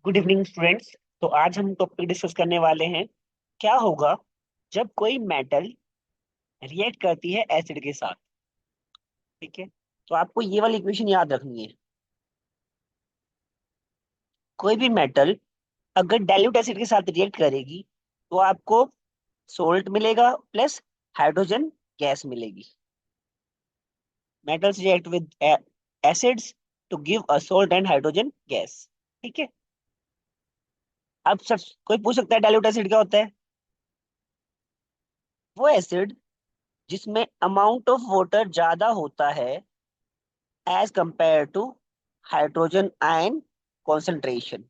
Good evening students. तो आज हम टॉपिक डिस्कस करने वाले हैं, क्या होगा जब कोई मेटल रिएक्ट करती है एसिड के साथ। ठीक है, तो आपको ये वाली इक्वेशन याद रखनी है। कोई भी मेटल अगर डाइल्यूट एसिड के साथ रिएक्ट करेगी तो आपको सोल्ट मिलेगा प्लस हाइड्रोजन गैस मिलेगी। Metals react with acids to give a salt and hydrogen gas. ठीक है, अब सब कोई पूछ सकता है डाइल्यूट एसिड क्या होता है। वो एसिड जिसमें अमाउंट ऑफ वाटर ज्यादा होता है as compare to hydrogen ion concentration.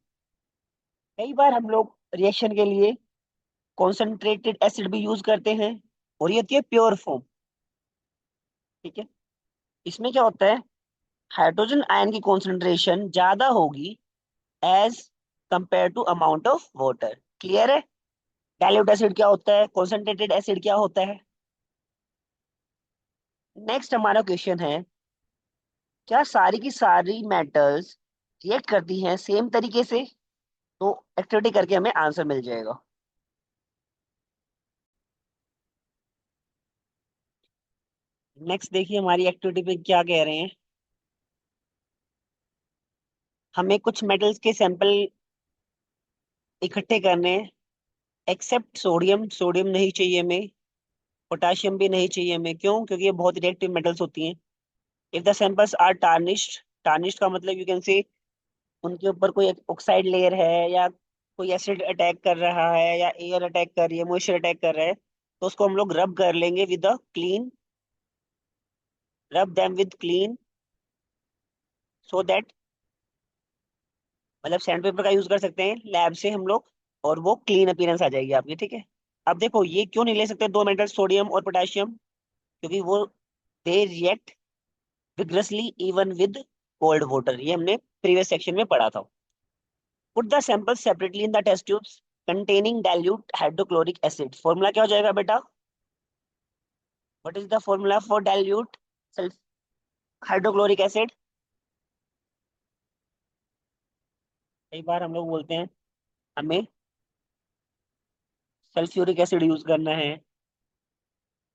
कई बार हम लोग रिएक्शन के लिए कॉन्सेंट्रेटेड एसिड भी यूज करते हैं, और ये होती है प्योर फॉर्म। ठीक है, इसमें क्या होता है, हाइड्रोजन आयन की कॉन्सेंट्रेशन ज्यादा होगी as compare to amount of water. Clear है? डाइल्यूट एसिड क्या होता है, कॉन्सेंट्रेटेड एसिड क्या होता है। नेक्स्ट हमारा क्वेश्चन है, क्या सारी की सारी मेटल्स रिएक्ट करती हैं सेम तरीके से। तो एक्टिविटी करके हमें आंसर मिल जाएगा। नेक्स्ट देखिए हमारी एक्टिविटी पे क्या कह रहे हैं। हमें कुछ मेटल्स के सैंपल इकट्ठे करने हैं। एक्सेप्ट सोडियम, सोडियम नहीं चाहिए हमें। पोटाशियम भी नहीं चाहिए हमें। क्यों? क्योंकि ये बहुत रिएक्टिव मेटल्स होती हैं। If the samples are tarnished, tarnished का मतलब यू कैन से उनके ऊपर कोई ऑक्साइड लेयर है, या कोई एसिड अटैक कर रहा है, या एयर अटैक कर रही है, मॉइस्चर अटैक कर रहा है, तो उसको हम लोग रब कर लेंगे विद द क्लीन, रब them with clean, so that, मतलब सैंड पेपर का यूज कर सकते हैं लैब से हम लोग, और वो क्लीन अपीयरेंस आ जाएगी आपकी। ठीक है, अब देखो ये क्यों नहीं ले सकते दो मेटल सोडियम और पोटेशियम, क्योंकि वो they react vigorously even with cold water, ये हमने प्रीवियस सेक्शन में पढ़ा था। Put the sample separately in the test tubes containing dilute hydrochloric acid. Formula क्या हो जाएगा बेटा? What is the formula for dilute hydrochloric acid? कई बार हम लोग बोलते हैं हमें सल्फ्यूरिक एसिड यूज करना है,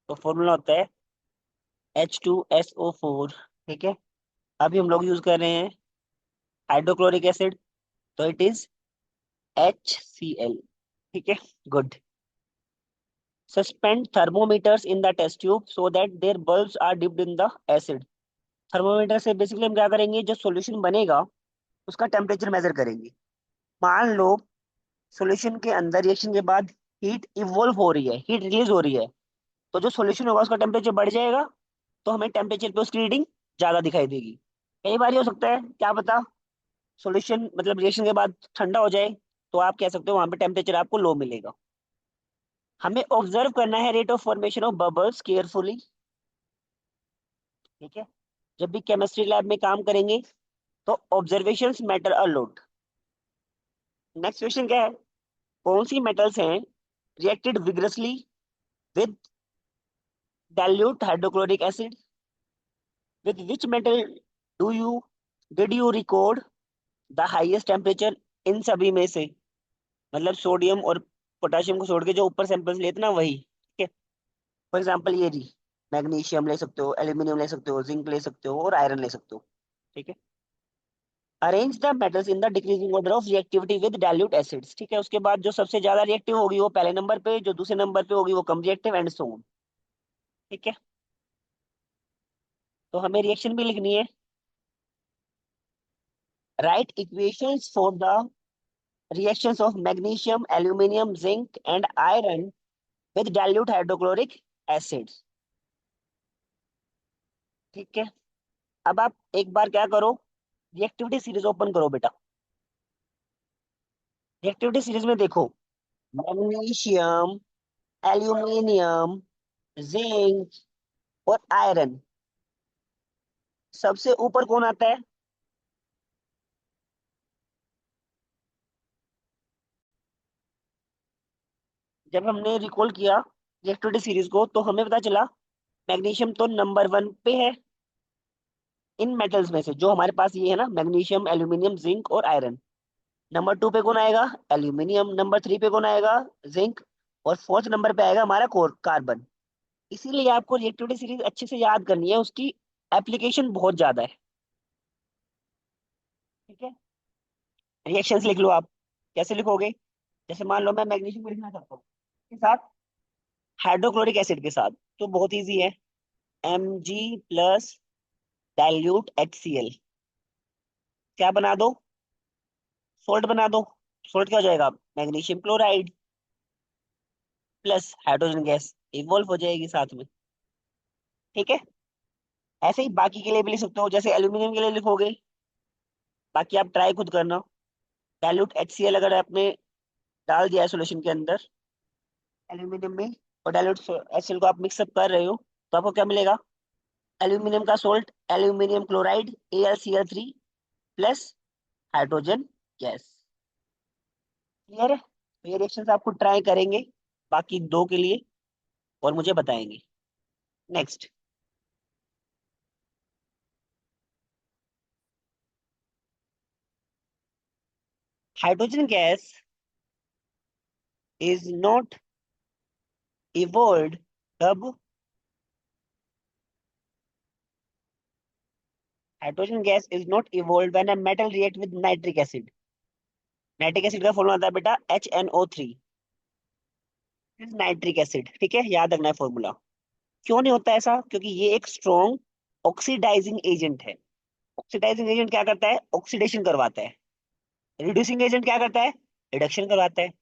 तो फॉर्मूला होता है H2SO4। ठीक है, अभी हम लोग यूज कर रहे हैं हाइड्रोक्लोरिक एसिड, तो इट इज HCl। ठीक है, good. Suspend thermometers in the test tube so that their bulbs are dipped in the acid. Thermometer से बेसिकली हम क्या करेंगे, जो सॉल्यूशन बनेगा उसका टेम्परेचर मेजर करेंगे। मान लो सॉल्यूशन के अंदर रिएक्शन के बाद हीट इवोल्व हो रही है, हीट रिलीज हो रही है, तो जो सॉल्यूशन होगा उसका टेम्परेचर बढ़ जाएगा, तो हमें टेम्परेचर पे उसकी रीडिंग ज्यादा दिखाई देगी। कई बार ये हो सकता है, क्या पता सॉल्यूशन मतलब रिएक्शन के बाद ठंडा हो जाए, तो आप कह सकते हो वहां पे टेम्परेचर आपको लो मिलेगा। हमें ऑब्जर्व करना है rate of formation of bubbles carefully. ठीक है, जब भी केमिस्ट्री लैब में काम करेंगे तो observations matter a lot. Next question क्या है, कौन सी मेटल्स हैं reacted vigorously with dilute hydrochloric acid. With which metal do you did you record the highest temperature in सभी में से। मतलब सोडियम और पोटेशियम को छोड़ के जो ऊपर सैंपल्स लेते ना वही। ठीक है, फॉर एग्जांपल ये रही, मैग्नीशियम ले सकते हो, एल्यूमिनियम ले सकते हो, जिंक ले सकते हो, और आयरन ले सकते हो। ठीक है, arrange the metals in the decreasing order of reactivity with dilute acids. ठीक है, उसके बाद जो सबसे ज्यादा रिएक्टिव होगी वो पहले नंबर पे, जो दूसरे नंबर पे होगी वो कम रिएक्टिव, एंड सो ऑन। ठीक है, तो हमें रिएक्शन भी लिखनी है। Right equations for the reactions of magnesium, aluminium, zinc and iron with dilute hydrochloric acids। ठीक है, अब आप एक बार क्या करो, रिएक्टिविटी सीरीज ओपन करो बेटा। रिएक्टिविटी सीरीज में देखो, मैग्नीशियम, एल्यूमिनियम, जिंक और आयरन, सबसे ऊपर कौन आता है? जब हमने रिकॉल किया रिएक्टिविटी सीरीज को तो हमें पता चला मैग्नीशियम तो नंबर वन पे है इन मेटल्स में से, जो हमारे पास ये है ना, मैग्नीशियम, एल्यूमिनियम, जिंक और आयरन। नंबर 2 पे कौन आएगा? एल्यूमिनियम। नंबर 3 पे कौन आएगा? जिंक। और फोर्थ नंबर पे आएगा हमारा कार्बन। इसीलिए आपको रिएक्टिविटी सीरीज अच्छे से याद करनी है, उसकी एप्लीकेशन बहुत ज्यादा है। ठीक है। रिएक्शंस लिख लो आप। कैसे लिखोगे? जैसे मान लो मैं मैग्नीशियम को लिखना चाहता हूँ के साथ, हाइड्रोक्लोरिक एसिड के साथ, तो बहुत इजी है। Mg प्लस डाइल्यूट HCl, क्या बना दो? सोल्ट बना दो। सोल्ट क्या हो जाएगा? Magnesium chloride plus hydrogen gas evolve हो जाएगी साथ में। ठीक है। ऐसे ही बाकी के लिए भी लिख सकते हो, जैसे एल्यूमिनियम के लिए लिखोगे। बाकी आप ट्राई खुद करना। डाइल्यूट HCl अगर आपने डाल दिया है सॉल्यूशन के अंदर, एल्यूमिनियम में, और डाइल्यूट HCl को आप मिक्सअप कर रहे हो, तो आपको क्या मिलेगा? एल्यूमिनियम का salt, aluminium chloride AlCl3 plus hydrogen gas. Clear है? तो ये रिएक्शंस आप खुद ट्राई करेंगे बाकी दो के लिए, और मुझे बताएंगे। Next. Hydrogen gas is not evolved कब? Hydrogen gas is not evolved when a metal react with nitric acid। Nitric acid का फॉर्मूला आता है बेटा HNO3 इज नाइट्रिक एसिड। ठीक है, याद रखना है फॉर्मूला। क्यों नहीं होता ऐसा? क्योंकि ये एक स्ट्रॉन्ग ऑक्सीडाइजिंग एजेंट है। ऑक्सीडाइजिंग एजेंट क्या करता है? ऑक्सीडेशन करवाता है। रिड्यूसिंग एजेंट क्या करता है? रिडक्शन करवाता है।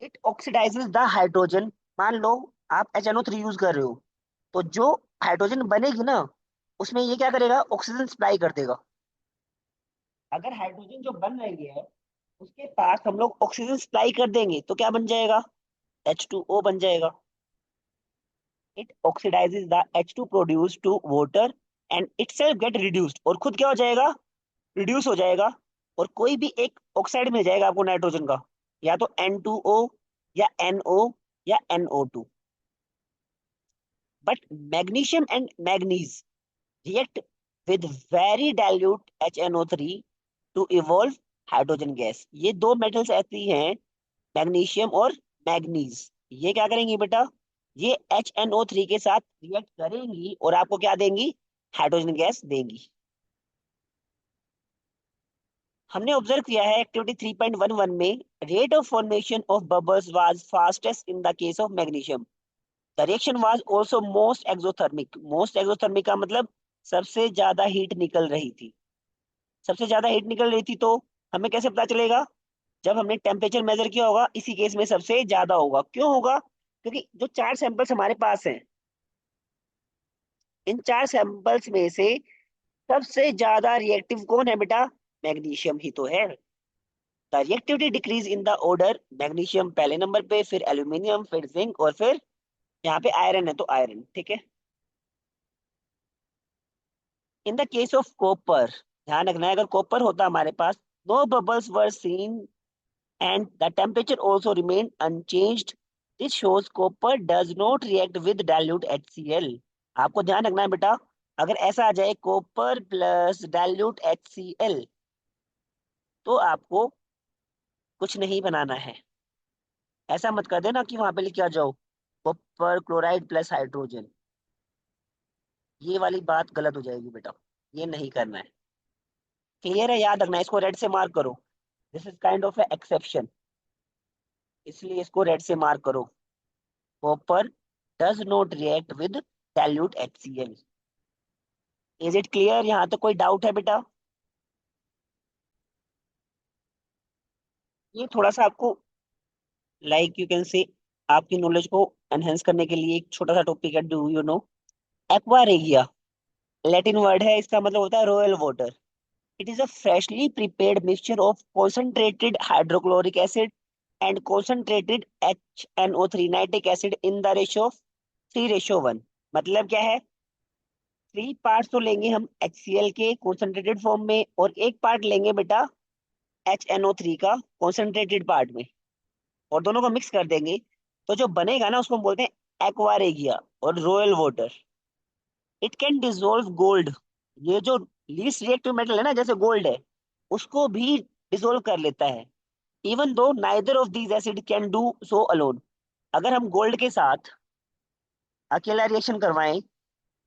It oxidises the hydrogen. मान लो आप HNO3 यूज कर रहे हो, तो जो हाइड्रोजन बनेगी ना, उसमें ये क्या करेगा? ऑक्सीजन सप्लाई कर देगा। अगर हाइड्रोजन जो बन रही है उसके पास हम लोग ऑक्सीजन सप्लाई कर देंगे, तो क्या बन जाएगा? H2O बन जाएगा। It oxidizes the H2 produce to water and itself get reduced, और खुद क्या हो जाएगा? रिड्यूस हो जाएगा। और कोई भी एक ऑक्साइड मिल जाएगा आपको नाइट्रोजन का, या तो N2O या NO या NO2। But magnesium and manganese react with very dilute HNO3 to evolve hydrogen gas. ये दो मेटल्स ऐसी हैं, मैग्नीशियम और मैग्नीज, ये क्या करेंगी बेटा? ये HNO3 के साथ रिएक्ट करेंगी और आपको क्या देंगी? हाइड्रोजन गैस देंगी। हमने ऑब्जर्व किया है एक्टिविटी 3.11 में, rate of formation of bubbles was fastest in the case of magnesium. The reaction was also most exothermic. Most exothermic का मतलब सबसे ज्यादा हीट निकल रही थी। सबसे ज्यादा हीट निकल रही थी, तो हमें कैसे पता चलेगा? जब हमने टेम्परेचर मेजर किया होगा, इसी केस में सबसे ज्यादा होगा। क्यों होगा? क्योंकि जो चार सैंपल्स हमारे पास हैं, इन चार सैंपल्स में से सबसे ज्यादा रिएक्टिव कौन है बेटा? मैग्नीशियम ही तो है। The reactivity decrease in the order, magnesium पहले नंबर पे, फिर एल्यूमिनियम, फिर जिंक, और फिर यहाँ पे आयरन है तो आयरन। ठीक है। In the case of copper, ध्यान रखना है, अगर कॉपर होता हमारे पास, no bubbles were seen and the temperature also remained unchanged. This shows copper does not react with dilute HCl। आपको ध्यान रखना है बेटा, अगर ऐसा आ जाए कॉपर प्लस डाइल्यूट HCl, तो आपको कुछ नहीं बनाना है। ऐसा मत कर देना कि वहां पे लिख के आ जाओ कॉपर क्लोराइड प्लस हाइड्रोजन। ये वाली बात गलत हो जाएगी बेटा, ये नहीं करना है। क्लियर है? याद रखना है, इसको रेड से मार्क करो। This is kind of exception, इसलिए इसको रेड से मार्क करो। Copper does not react with dilute HCl। Is it clear? यहाँ तक कोई डाउट है बेटा? ये थोड़ा सा आपको, लाइक यू कैन से, आपकी नॉलेज को एनहेंस करने के लिए एक छोटा सा टॉपिक है। Do you know aqua regia? Latin word है, इसका मतलब होता है royal water. It is a freshly prepared mixture of concentrated hydrochloric acid and concentrated HNO3 nitric acid in the ratio of 3:1। मतलब क्या है? 3 पार्ट्स तो लेंगे हम HCl के कॉन्सेंट्रेटेड फॉर्म में, और एक पार्ट लेंगे बेटा HNO3 का कॉन्सेंट्रेटेड पार्ट में, और दोनों को मिक्स कर देंगे। तो जो बनेगा ना, उसको हम बोलते हैं एक्वा रेगिया और royal water. It can dissolve gold. ये जो लीस्ट रिएक्टिव मेटल है ना, जैसे गोल्ड है, उसको भी डिसोल्व कर लेता है, even though neither of these acid can do so alone. अगर हम गोल्ड के साथ अकेला रिएक्शन करवाएं,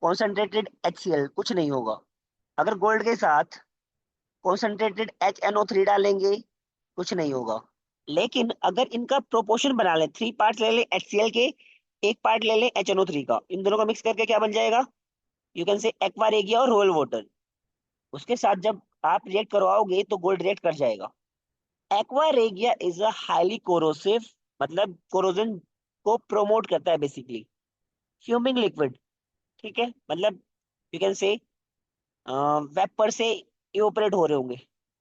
कॉन्सेंट्रेटेड HCl, कुछ नहीं होगा। अगर गोल्ड के साथ कॉन्सेंट्रेटेड HNO3 डालेंगे, कुछ नहीं होगा। लेकिन अगर इनका प्रोपोर्शन बना लें, 3 पार्ट ले लें HCl के, 1 पार्ट ले लें HNO3 का, इन दोनों का मिक्स करके क्या बन जाएगा? यू कैन से एक्वा रेगिया और रोल वाटर। उसके साथ जब आप रिएक्ट करवाओगे तो गोल्ड रिएक्ट कर जाएगा। Aqua regia is a highly corrosive, मतलब कोरोजन को प्रोमोट करता है बेसिकली। फ्यूमिंग लिक्विड, ठीक है, मतलब यू कैन से वेपर से इवोपरेट हो रहे होंगे।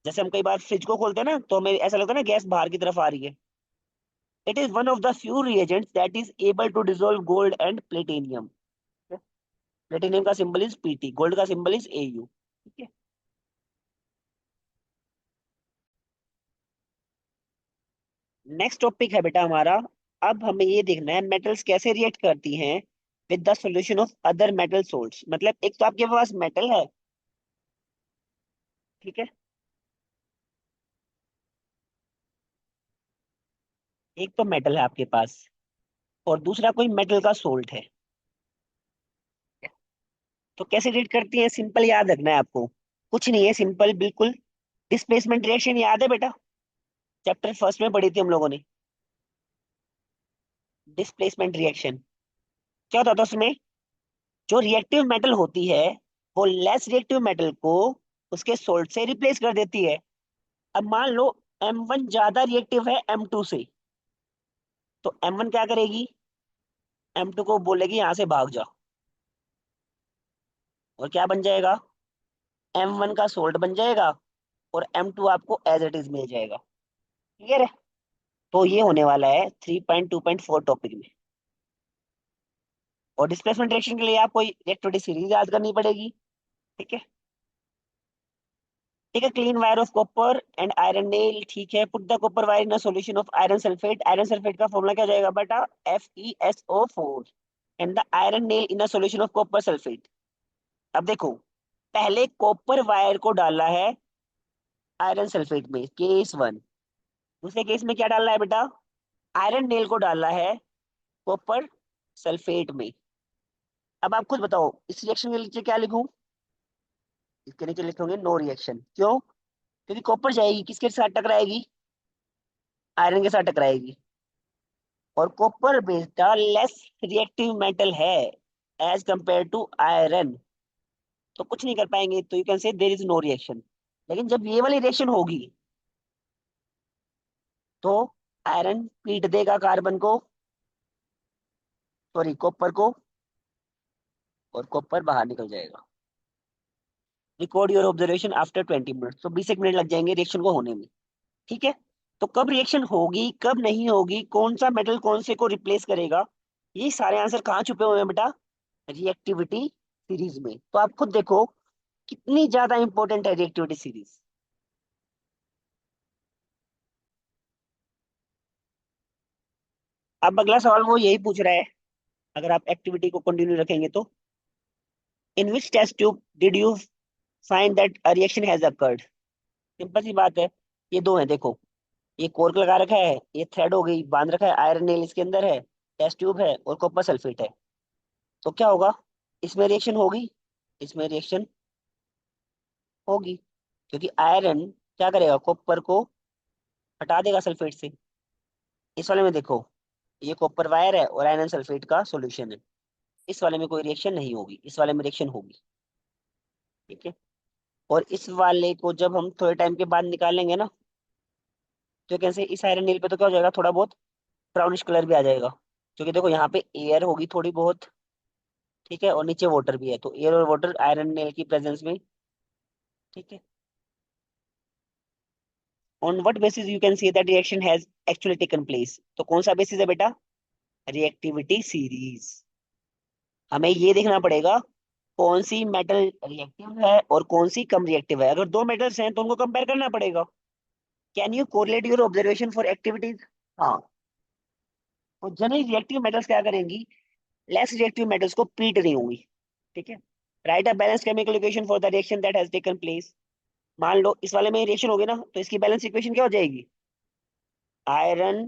जैसे हम कई बार फ्रिज को खोलते हैं ना, तो हमें ऐसा लगता है ना गैस बाहर की तरफ आ रही है। It is one of the few reagents that is able to dissolve gold and platinum. Platinum का सिंबल इज Pt, गोल्ड का सिंबल इज Au। ठीक है। नेक्स्ट टॉपिक है बेटा हमारा, अब हमें ये देखना है मेटल्स कैसे रिएक्ट करती हैं with the solution of other metal salts. मतलब एक तो आपके पास मेटल है, ठीक है, एक तो मेटल है आपके पास, और दूसरा कोई मेटल का सोल्ट है। तो कैसे रिएक्ट करती है, सिंपल याद रखना है आपको। कुछ नहीं है, सिंपल बिल्कुल। डिस्प्लेसमेंट रिएक्शन याद है बेटा, चैप्टर फर्स्ट में पढ़ी थी हम लोगों ने। डिस्प्लेसमेंट रिएक्शन क्या होता था उसमें? जो रिएक्टिव मेटल होती है, वो लेस रिएक्टिव मेटल को उसके सोल्ट से रिप्लेस कर देती है। अब मान लो M1 ज्यादा रिएक्टिव है M2 से, तो M1 क्या करेगी? M2 को बोलेगी यहां से भाग जा, और क्या बन जाएगा? M1 का सोल्ट बन जाएगा, और M2 आपको एज इट इज मिल जाएगा। क्लियर है? तो ये होने वाला है 3.2.4 टॉपिक में। और डिस्प्लेसमेंट रिएक्शन के लिए आपको रिएक्टिविटी सीरीज याद करनी पड़ेगी। ठीक है। ठीक है, clean wire of copper and iron nail, ठीक है, put the copper wire in a solution of iron sulphate. Iron sulphate का फॉर्मूला क्या हो जाएगा बेटा? FeSO4। And the iron nail in a solution of copper sulphate. अब देखो, पहले कॉपर वायर को डाला है आयरन सल्फेट में, केस 1। दूसरे केस में क्या डालना है बेटा? आयरन नेल को डाला है कॉपर सल्फेट में। अब आप खुद बताओ, इस रिएक्शन के नीचे क्या लिखूं? इसके नीचे लिखोगे नो रिएक्शन। क्यों? क्योंकि कॉपर जाएगी, किसके साथ टकराएगी? आयरन के साथ टकराएगी। और कॉपर बेटा लेस रिएक्टिव मेटल है एज कंपेयर टू आयरन, तो कुछ नहीं कर पाएंगे, तो you can say there is no reaction. लेकिन जब ये वाली रिएक्शन होगी, तो आयरन पीट देगा कार्बन को, सॉरी कॉपर को, और कॉपर बाहर निकल जाएगा। Record your observation after 20 minute, तो 20 एक मिनट लग जाएंगे रिएक्शन को होने में। ठीक है। तो कब रिएक्शन होगी, कब नहीं होगी, कौन सा मेटल कौन से को रिप्लेस करेगा, ये सारे आंसर कहाँ छुपे हुए हैं बेटा? रिएक्टिविटी सीरीज में। तो आप खुद देखो कितनी ज्यादा इंपॉर्टेंट है रिएक्टिविटी सीरीज। अब अगला सवाल वो यही पूछ रहा है, अगर आप एक्टिविटी को कंटिन्यू रखेंगे तो, in which test tube did you find that a reaction has occurred? Simple सी बात है, ये दो है देखो, ये कोर्क लगा रखा है, ये थ्रेड हो गई बांध रखा है, आयरन नेल इसके अंदर है, टेस्ट ट्यूब है, और कॉपर सल्फेट है। तो क्या होगा? इसमें रिएक्शन होगी, इसमें रिएक्शन होगी, क्योंकि आयरन क्या करेगा? कॉपर को हटा देगा सल्फेट से। इस वाले में देखो, ये कॉपर वायर है और आयरन सल्फेट का सॉल्यूशन है। इस वाले में कोई रिएक्शन नहीं होगी, इस वाले में रिएक्शन होगी। ठीक है। और इस वाले को जब हम थोड़े टाइम के बाद निकालेंगे ना, तो कैसे इस आयरन नील पे तो क्या हो जाएगा, थोड़ा बहुत ब्राउनिश कलर भी आ जाएगा, क्योंकि देखो यहाँ पे एयर होगी थोड़ी बहुत, ठीक है, और नीचे वाटर भी है, तो एयर और वाटर आयरन नेल की प्रेजेंस में। ठीक है। On what basis you can see that reaction has actually taken place? तो कौन सा बेसिस है बेटा? Reactivity series. हमें ये देखना पड़ेगा कौन सी मेटल रिएक्टिव है और कौन सी कम रिएक्टिव है। अगर दो मेटल्स हैं तो उनको कंपेयर करना पड़ेगा। Can you correlate your observation for activities? हाँ। तो जनरली रिएक्टिव मेटल्स क्या करेंगी? लेस रिएक्टिव मेटल्स को पीट रही होंगी। ठीक है। Right a balance chemical equation for the reaction that has taken place. मान लो इस वाले में रिएक्शन होगी ना, तो इसकी बैलेंस इक्वेशन क्या हो जाएगी? आयरन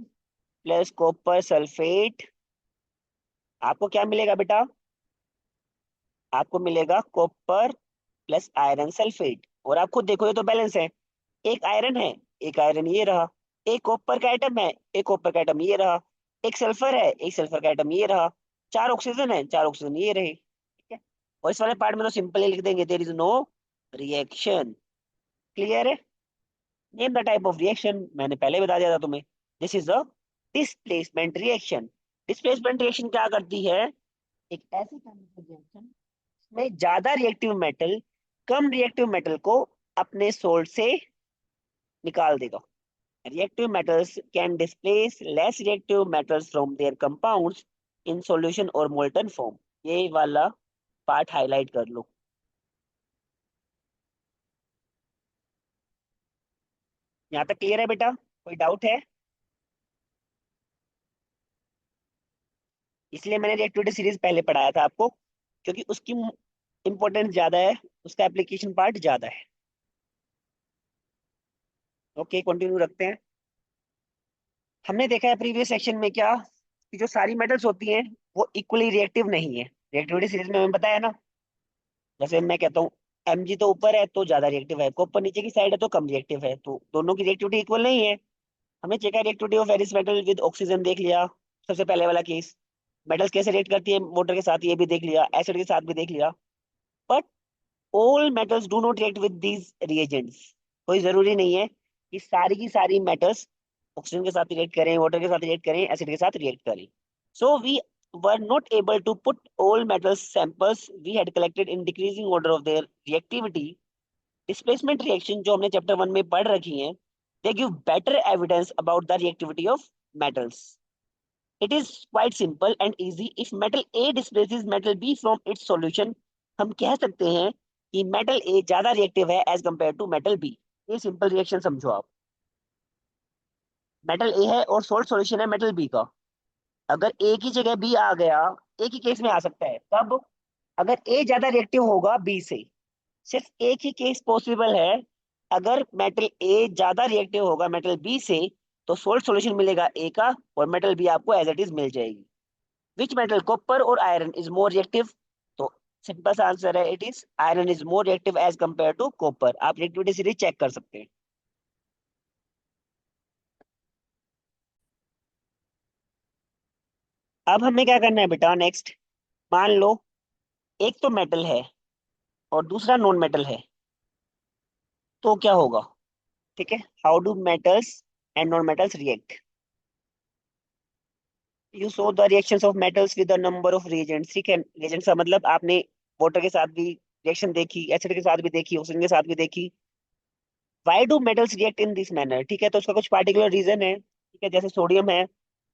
प्लस कॉपर सल्फेट, आपको क्या मिलेगा बेटा? आपको मिलेगा कॉपर प्लस आयरन सल्फेट। और आप खुद देखो ये तो बैलेंस है। एक आयरन है, एक आयरन ये रहा। एक कॉपर का एटम है, एक कॉपर का एटम ये रहा। एक सल्फर है, एक सल्फर का एटम ये रहा। चार ऑक्सीजन है, चार ऑक्सीजन ये रहे, ठीक है। और इस वाले पार्ट में तो सिंपली लिख देंगे there is no reaction. Clear है? Name the type of reaction, मैंने पहले बता दिया था तुम्हें। This is a displacement reaction. Displacement reaction क्या करती है? एक ऐसी केमिकल रिएक्शन में ज्यादा रिएक्टिव मेटल कम रिएक्टिव मेटल को अपने सोल्ट से निकाल देगा। Reactive metals can displace less reactive metals from their compounds in solution or molten form। ये वाला पार्ट हाईलाइट कर लो। यहाँ तक क्लियर है बेटा? कोई डाउट है? इसलिए मैंने रिएक्टिविटी सीरीज पहले पढ़ाया था आपको, क्योंकि उसकी इंपॉर्टेंस ज्यादा है, उसका एप्लीकेशन पार्ट ज्यादा है। ओके, कंटिन्यू रखते हैं। हमने देखा है प्रीवियस सेक्शन में क्या, कि जो सारी मेटल्स होती हैं वो इक्वली रिएक्टिव नहीं है। रिएक्टिविटी सीरीज में हमें बताया ना, जैसे मैं कहता हूँ Mg तो ऊपर है तो ज्यादा रिएक्टिव है, कॉपर नीचे की साइड है तो कम रिएक्टिव है, तो दोनों की रिएक्टिविटी इक्वल नहीं है। हमने check reactivity of ferrous metal with oxygen देख लिया, सबसे पहले वाला केस। मेटल्स कैसे रिएक्ट करती है वाटर के साथ, ये भी देख लिया, एसिड के साथ भी देख लिया। But all metals do not react with these reagents. कोई जरूरी नहीं है कि सारी की सारी मेटल्स ऑक्सीजन के साथ रिएक्ट करें, वाटर के साथ रिएक्ट करें, एसिड के साथ रिएक्ट करें। So we were not able to put all metal samples we had collected in decreasing order of their reactivity। Displacement reaction जो हमने चैप्टर 1 में पढ़ रखी हैं, they give better evidence about the reactivity of metals। It is quite simple and easy। If metal A displaces metal B from its solution, हम कह सकते हैं कि metal A ज्यादा reactive है as compared to metal B। ये simple reaction समझो आप। मेटल ए है और सोल्ट सॉल्यूशन है मेटल बी का। अगर ए की जगह बी आ गया, एक ही केस में आ सकता है, तब अगर ए ज्यादा रिएक्टिव होगा बी से। सिर्फ एक ही केस पॉसिबल है, अगर मेटल ए ज्यादा रिएक्टिव होगा मेटल बी से, तो सोल्ट सॉल्यूशन मिलेगा ए का और मेटल बी आपको एज इट इज मिल जाएगी। विच मेटल, कॉपर और आयरन, इज मोर रिएक्टिव? तो सिंपल सा आंसर है, it is iron is more reactive as compare to copper. आप रिएक्टिविटी सीरीज चेक कर सकते हैं। अब हमें क्या करना है बेटा नेक्स्ट? मान लो एक तो मेटल है और दूसरा नॉन मेटल है, तो क्या होगा? ठीक है, how do metals and non metals react? You so the reactions of metals with the number of reagents. ठीक है, रिएजेंट्स का मतलब आपने वाटर के साथ भी रिएक्शन देखी, एसिड के साथ भी देखी, ऑक्सीजन के साथ भी देखी। Why do metals react in this manner? ठीक है, तो उसका कुछ पार्टिकुलर रीजन है। ठीक है, जैसे सोडियम है,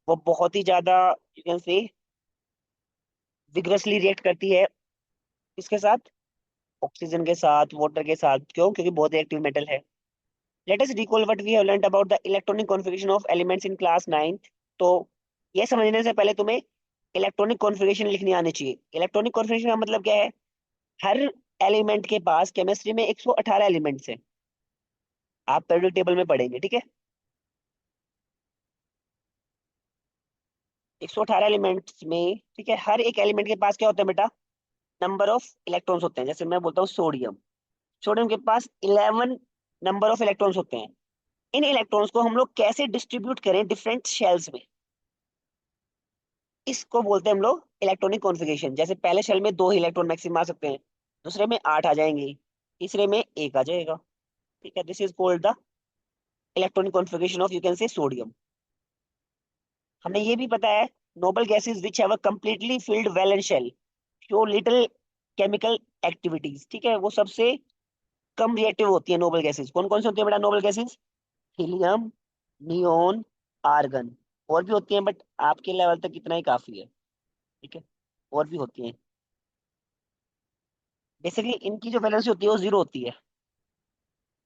वो बहुत ही ज्यादा यू कैन से विग्रसली रिएक्ट करती है इसके साथ, ऑक्सीजन के साथ, वाटर के साथ। क्यों? क्योंकि बहुत रिएक्टिव मेटल है। Let us recall what we have learned about the electronic configuration of elements in class 9th। तो ये समझने से पहले तुम्हें इलेक्ट्रॉनिक कॉन्फ़िगरेशन लिखनी आनी चाहिए। इलेक्ट्रॉनिक कॉन्फ़िगरेशन का मतलब क्या है? हर एलिमेंट के पास केमिस्ट्री में 118 एलिमेंट्स हैं, आप पीरियोडिक टेबल में पढ़ेंगे, ठीक है। 118 एलिमेंट्स में, ठीक है, हर एक एलिमेंट के पास क्या होता है बेटा? नंबर ऑफ इलेक्ट्रॉन्स होते हैं। जैसे मैं बोलता हूँ सोडियम, सोडियम के पास 11 नंबर ऑफ इलेक्ट्रॉन्स होते हैं। इन इलेक्ट्रॉन्स को हम लोग कैसे डिस्ट्रीब्यूट करें डिफरेंट शेल्स में, इसको बोलते हैं हम लोग इलेक्ट्रॉनिक कॉन्फ़िगरेशन। जैसे पहले शेल में 2 इलेक्ट्रॉन मैक्सिमम आ सकते हैं, दूसरे में 8 आ जाएंगे, तीसरे में 1 आ जाएगा। ठीक है, this is called the electronic configuration of you can say sodium. हमने ये भी पता है noble gases which have a completely filled valence shell show little chemical activities. ठीक है, वो सबसे कम रिएक्टिव होती है नोबल गैसेस। कौन कौन सी होती है बेटा noble gases? Helium, neon, argon. और भी होती हैं बट आपके लेवल तक इतना ही काफी है। ठीक है, और भी होती हैं। बेसिकली इनकी जो वैलेंसी होती है वो जीरो होती है।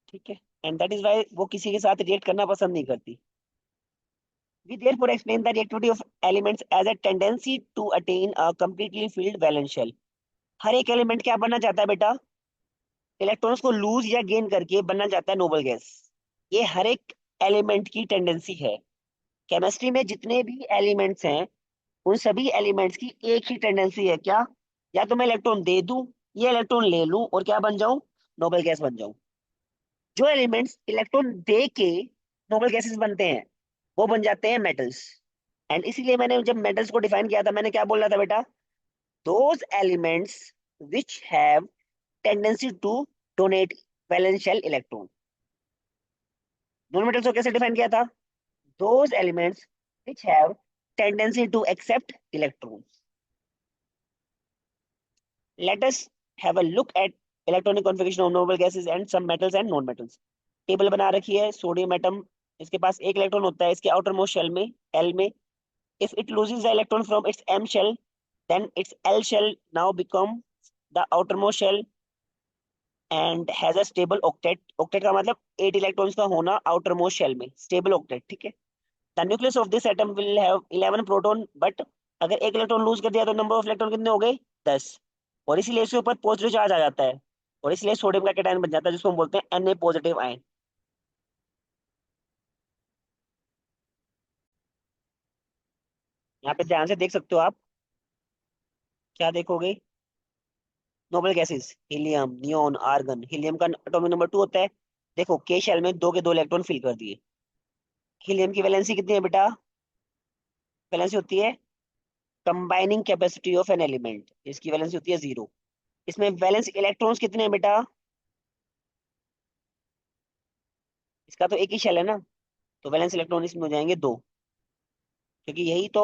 ठीक है, एंड दैट इज वाई वो किसी के साथ रिएक्ट करना पसंद नहीं करती। We therefore explain the reactivity of elements as a tendency to attain a completely filled valence shell। हर एक एलिमेंट क्या बनना चाहता है बेटा? इलेक्ट्रॉन्स को लूज या गेन करके बनना चाहता है नोबल गैस। ये हर एक एलिमेंट की टेंडेंसी है। केमिस्ट्री में जितने भी एलिमेंट्स हैं, उन सभी एलिमेंट्स की एक ही टेंडेंसी है, क्या? या तो मैं इलेक्ट्रॉन दे दूं, ये इलेक्ट्रॉन ले लूं और क्या बन जाऊं? नोबल गैस बन जाऊं। जो एलिमेंट्स इलेक्ट्रॉन दे के नोबल गैसेस बनते हैं, वो बन जाते हैं मेटल्स। एंड इसीलिए मैंने जब मेटल्स को डिफाइन किया था, मैंने क्या बोला था बेटा? Those elements which have tendency to donate valence shell electron. Non metals को कैसे डिफाइन किया था? Those elements which have tendency to accept electrons. Let us have a look at electronic configuration of noble gases and some metals and non metals. Table बना रखी है। Sodium atom, इसके पास एक electron होता है इसके आउटर मोस्ट शेल में, L में। If it loses the electron from its M shell, then its L shell now become the outer most shell and has a stable octet. Octet का मतलब 8 electrons का होना outer most shell में, stable octet, ठीक है। The nucleus of this atom will have 11 proton, but अगर एक electron lose कर दिया तो नंबर ऑफ इलेक्ट्रॉन कितने हो गए? 10। और इसीलिए इसके ऊपर पॉजिटिव चार्ज आ जाता है, और इसलिए सोडियम का कैटायन बन जाता है, जिसको हम बोलते हैं Na पॉजिटिव आयन। यहाँ पे ध्यान से देख सकते हो आप। क्या देखोगे? Noble gases, helium, neon, argon. Helium का एटॉमिक नंबर 2 होता है। देखो के शेल में दो के दो इलेक्ट्रॉन फिल कर दिए। हीलियम की वैलेंसी कितनी है बेटा? वैलेंसी होती है combining capacity of an element, इसकी वैलेंसी होती है 0। इसमें वैलेंस इलेक्ट्रॉन्स कितने हैं बेटा? इसका तो एक ही शेल है ना, तो वैलेंस इलेक्ट्रॉन इसमें हो जाएंगे 2, क्योंकि यही तो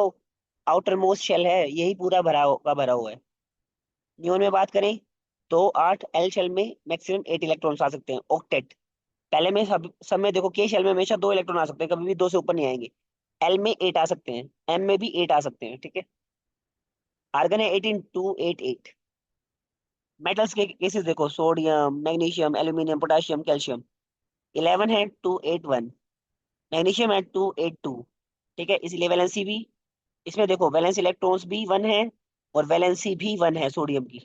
आउटर मोस्ट शेल है, यही पूरा भरा हुआ है। नियोन में बात करें तो 8 एल शेल में मैक्सिमम 8 इलेक्ट्रॉन्स आ सकते हैं, ऑक्टेट। पहले में सब में देखो, के शेल में हमेशा 2 इलेक्ट्रॉन आ सकते हैं, कभी भी 2 से ऊपर नहीं आएंगे। एल में 8 आ सकते हैं, एम में भी 8 आ सकते हैं, ठीक है। आर्गन है 18 2 8 8। मेटल्स के केसेस देखो, sodium, magnesium, aluminium, potassium, calcium. 11 है 2 8 1। मैग्नीशियम है 2 8 2, ठीक है। इसलिए वैलेंसी भी, इसमें देखो वैलेंस इलेक्ट्रॉन्स भी 1 है और वैलेंसी भी 1 है सोडियम की,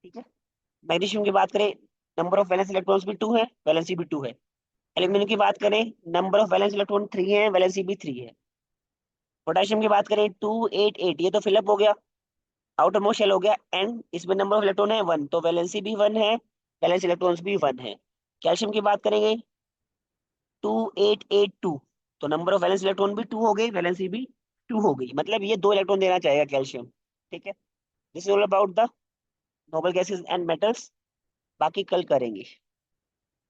ठीक है। मैग्नीशियम की बात करें, नंबर ऑफ वैलेंस इलेक्ट्रॉन्स भी 2 है, वैलेंसी भी 2 है। एल्यूमिनियम की बात करें, नंबर ऑफ वैलेंस इलेक्ट्रॉन 3 है, वैलेंसी भी 3 है। पोटेशियम की बात करें 2 8 8, ये तो फिलअप हो गया, आउटर मोस्ट शेल हो गया, एंड इसमें नंबर ऑफ इलेक्ट्रॉन है 1, तो वैलेंसी भी 1 है, वैलेंस इलेक्ट्रॉन्स भी 1 है। कैल्शियम की बात करेंगे 2 8 8 2, तो नंबर ऑफ वैलेंस इलेक्ट्रॉन भी 2 हो गई, वैलेंसी भी 2 हो गई, मतलब ये 2 इलेक्ट्रॉन देना चाहेगा कैल्शियम, ठीक है। This is all about the noble gases and metals. बाकी कल करेंगे।